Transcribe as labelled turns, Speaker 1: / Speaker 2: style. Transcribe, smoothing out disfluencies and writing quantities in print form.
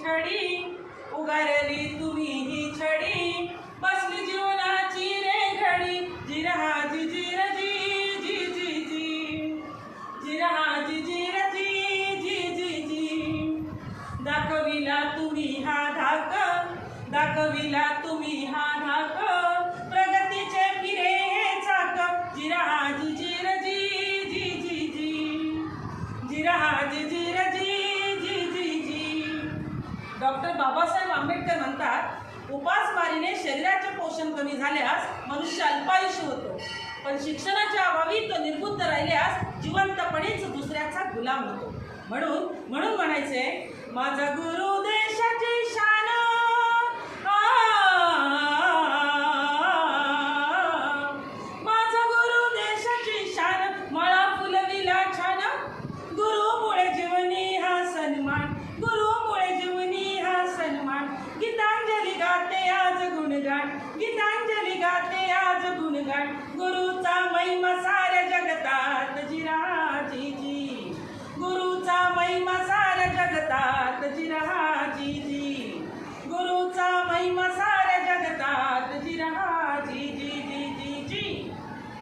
Speaker 1: छडी उगारली तुम्ही ही छडी बसली जीवनाची रे घडी जिरहा जिजीर जी जी जी जी जिरहा जिजीर जी जी जी जी दाखविला तुम्ही हा धाक दाखविला तुम्ही हा धाक प्रगतीचे फिरे हे चाक जिरहा जिजीर जी जी जी जी जिरहा जिजीर जी जी जी जी डॉक्टर बाबासाहेब आंबेडकर म्हणतात उपासमारीने शरीराचे पोषण कमी झाल्यास मनुष्य अल्पायुष्य होतो, पण शिक्षणाच्या अभावी तो निर्बुद्ध राहिल्यास जिवंतपणेच दुसऱ्याचा गुलाम होतो. म्हणून म्हणायचे माझा गुरु देशाची शान माझा गुरु देशाची शान मळा फुलविला छान गुरुमुळे जीवनी हा सन्मान गुरुमुळे जीवनी हा सन्मान गीतांजली गाते आज गुणगान गीतांजली गाते आज गुणगान गुरुचा महिमा